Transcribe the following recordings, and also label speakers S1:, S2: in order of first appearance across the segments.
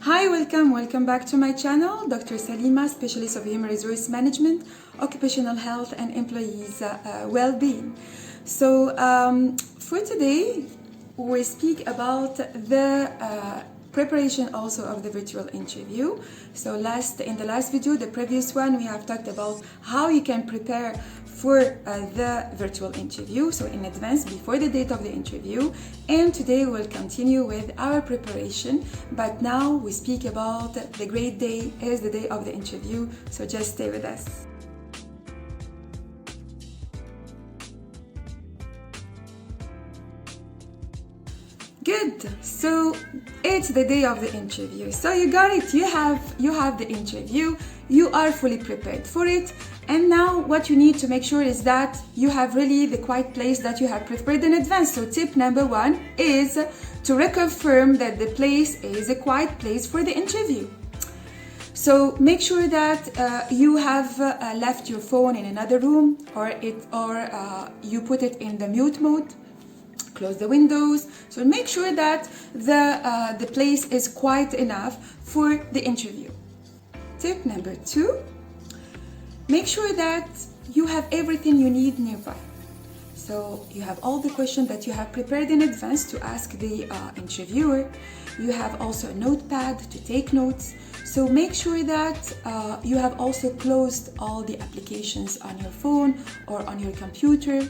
S1: Hi, welcome back to my channel. Dr. Salima, specialist of human resource management, occupational health and employees well-being. So for today, we speak about the preparation also of the virtual interview. So in the last video, the previous one, we have talked about how you can prepare for the virtual interview, so in advance before the date of the interview. And today we'll continue with our preparation, but now we speak about the great day is the day of the interview, so just stay with us. Good. So it's the day of the interview. So you got it. You have the interview. You are fully prepared for it. And now what you need to make sure is that you have really the quiet place that you have prepared in advance. So tip number 1 is to reconfirm that the place is a quiet place for the interview. So make sure that you have left your phone in another room, or you put it in the mute mode. Close the windows. So make sure that the place is quiet enough for the interview. Tip number 2, make sure that you have everything you need nearby. So you have all the questions that you have prepared in advance to ask the interviewer. You have also a notepad to take notes. So make sure that you have also closed all the applications on your phone or on your computer.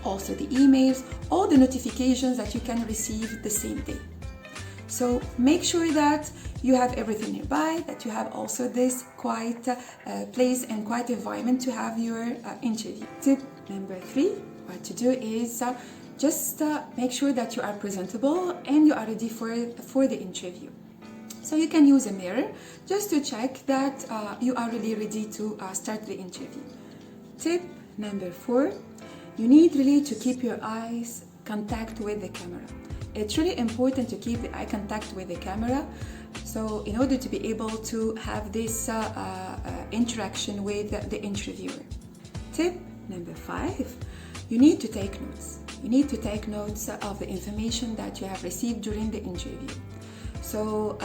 S1: Also the emails, all the notifications that you can receive the same day. So make sure that you have everything nearby, that you have also this quiet place and quiet environment to have your interview. Tip number 3, what to do is just make sure that you are presentable and you are ready for the interview. So you can use a mirror just to check that you are really ready to start the interview. Tip number 4, you need really to keep your eyes contact with the camera. It's really important to keep the eye contact with the camera, so in order to be able to have this interaction with the interviewer. Tip number 5, you need to take notes. You need to take notes of the information that you have received during the interview. So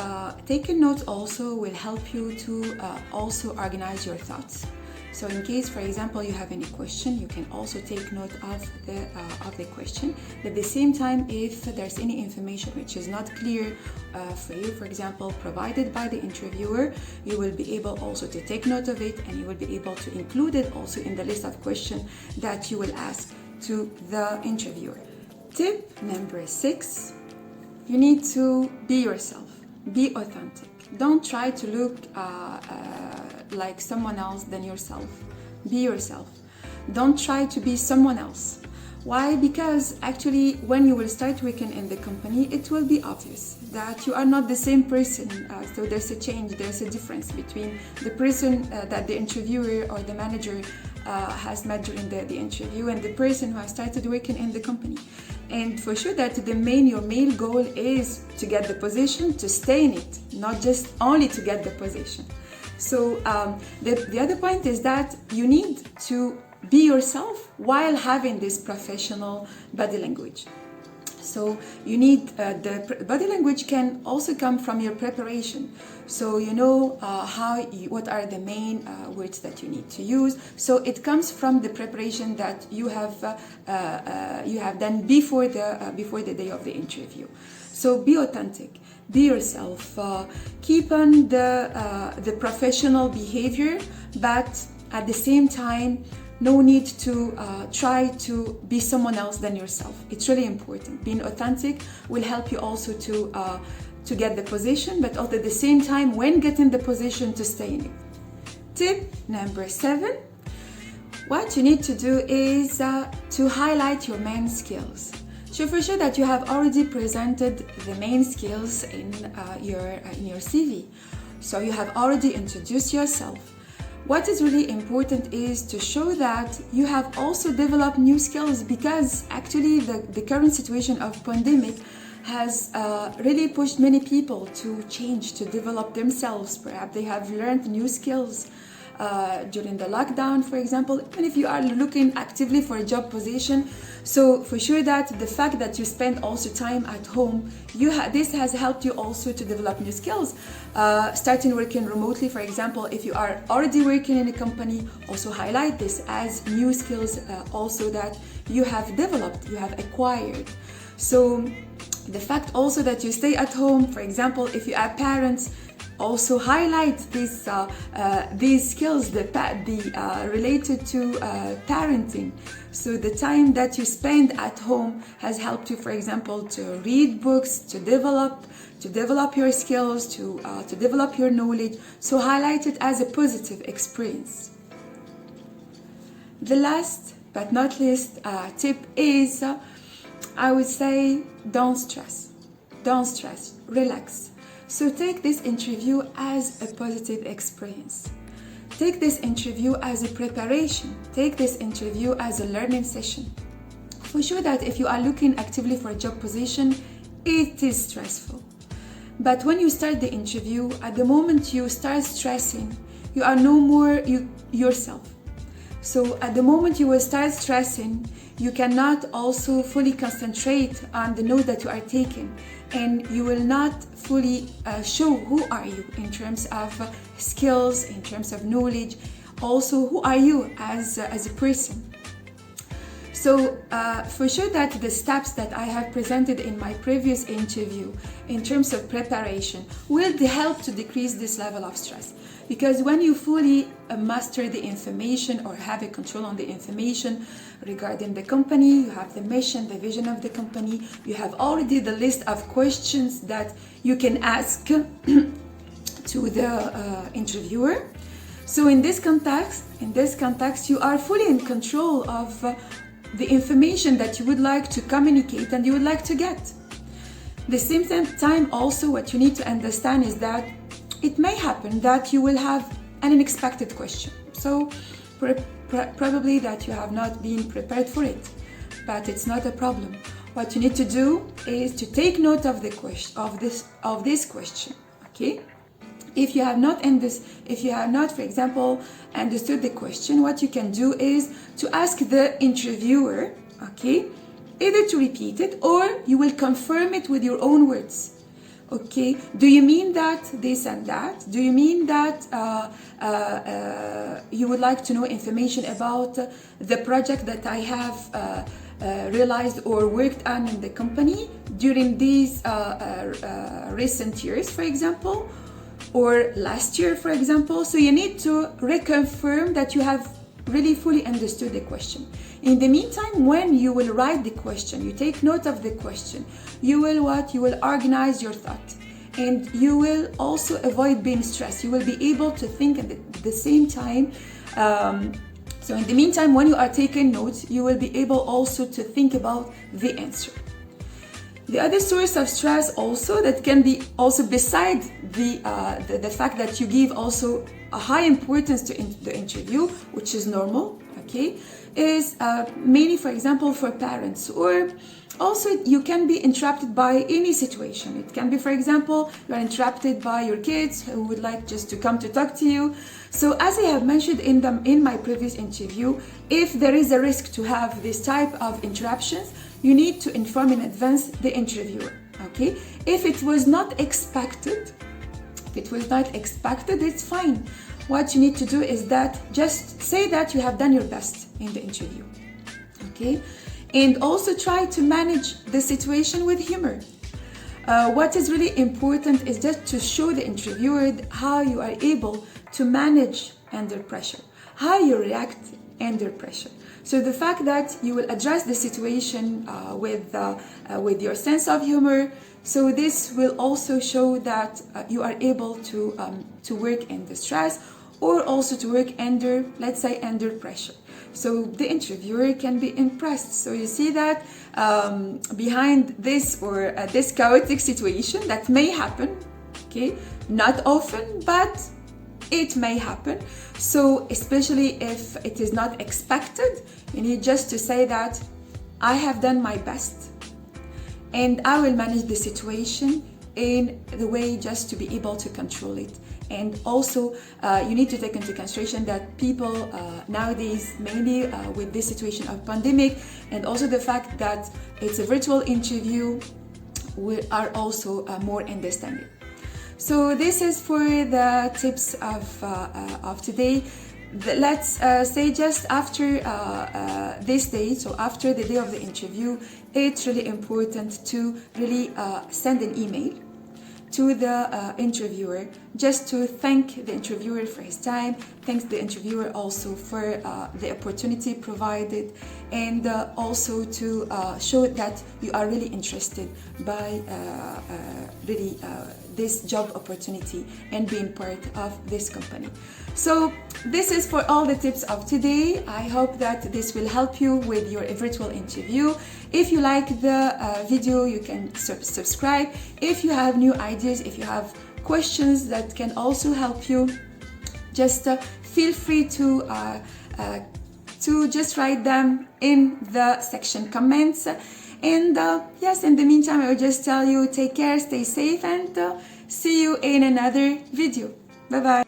S1: taking notes also will help you to also organize your thoughts. So in case, for example, you have any question, you can also take note of the question. At the same time, if there's any information which is not clear for you, for example, provided by the interviewer, you will be able also to take note of it, and you will be able to include it also in the list of questions that you will ask to the interviewer. Tip number 6, you need to be yourself, be authentic. Don't try to look like someone else than yourself. Be yourself. Don't try to be someone else. Why? Because actually when you will start working in the company, it will be obvious that you are not the same person. So there's a change, there's a difference between the person that the interviewer or the manager has met during the interview and the person who has started working in the company. And for sure that your main goal is to get the position, to stay in it, not just only to get the position. So the other point is that you need to be yourself while having this professional body language. So you need the body language can also come from your preparation. So you know what are the main words that you need to use. So it comes from the preparation that you have done before the day of the interview. So be authentic, be yourself, keep on the professional behavior, but at the same time, no need to try to be someone else than yourself. It's really important. Being authentic will help you also to get the position, but also at the same time, when getting the position, to stay in it. Tip number 7, what you need to do is to highlight your main skills. So for sure that you have already presented the main skills in your CV. So you have already introduced yourself. What is really important is to show that you have also developed new skills, because actually the current situation of pandemic has really pushed many people to change, to develop themselves. Perhaps they have learned new skills during the lockdown, for example, even if you are looking actively for a job position. So for sure that the fact that you spend also time at home, this has helped you also to develop new skills. Starting working remotely, for example, if you are already working in a company, also highlight this as new skills also that you have developed, you have acquired. So the fact also that you stay at home, for example, if you are parents, also highlight these skills related to parenting. So the time that you spend at home has helped you, for example, to read books, to develop your skills, to develop your knowledge. So highlight it as a positive experience. The last but not least tip is, I would say, don't stress, relax. So take this interview as a positive experience. Take this interview as a preparation. Take this interview as a learning session. For sure that if you are looking actively for a job position, it is stressful. But when you start the interview, at the moment you start stressing, you are no more yourself. So at the moment you will start stressing, you cannot also fully concentrate on the note that you are taking, and you will not fully show who are you in terms of skills, in terms of knowledge, also who are you as a person. So for sure that the steps that I have presented in my previous interview in terms of preparation will help to decrease this level of stress. Because when you fully master the information or have a control on the information regarding the company, you have the mission, the vision of the company, you have already the list of questions that you can ask to the interviewer. So in this context, you are fully in control of the information that you would like to communicate and you would like to get. The same time also what you need to understand is that it may happen that you will have an unexpected question. So probably that you have not been prepared for it, but it's not a problem. What you need to do is to take note of the question of this question. Okay? If you have not, for example, understood the question, what you can do is to ask the interviewer, okay, either to repeat it or you will confirm it with your own words. Okay, do you mean that this and that? Do you mean that you would like to know information about the project that I have realized or worked on in the company during these recent years, for example, or last year, for example? So you need to reconfirm that you have really fully understood the question. In the meantime, when you will write the question, you take note of the question, you will organize your thought, and you will also avoid being stressed. You will be able to think at the same time. So in the meantime, when you are taking notes, you will be able also to think about the answer. The other source of stress also that can be also beside the fact that you give also a high importance to the interview, which is normal, okay, is mainly, for example, for parents, or also you can be interrupted by any situation. It can be, for example, you are interrupted by your kids who would like just to come to talk to you. So as I have mentioned in my previous interview, if there is a risk to have this type of interruptions, you need to inform in advance the interviewer, okay? If it was not expected, it's fine. What you need to do is that just say that you have done your best in the interview, okay? And also try to manage the situation with humor. What is really important is just to show the interviewer how you are able to manage under pressure, how you react under pressure. So the fact that you will address the situation with your sense of humor, so this will also show that you are able to work in the stress, or also to work under, let's say, under pressure. So the interviewer can be impressed. So you see that behind this or this chaotic situation that may happen, okay, not often, but it may happen. So especially if it is not expected, you need just to say that I have done my best and I will manage the situation in the way just to be able to control it. And also, you need to take into consideration that people nowadays, mainly with this situation of pandemic, and also the fact that it's a virtual interview, we are also more understanding. So this is for the tips of today. Let's say just after this day, so after the day of the interview, it's really important to really send an email to the interviewer, just to thank the interviewer for his time, thanks the interviewer also for the opportunity provided, and also to show that you are really interested by really this job opportunity and being part of this company. So this is for all the tips of today. I hope that this will help you with your virtual interview. If you like the video, you can subscribe. If you have new ideas, if you have questions that can also help you, just feel free to just write them in the section comments. And yes, in the meantime, I will just tell you, take care, stay safe, and see you in another video. Bye bye.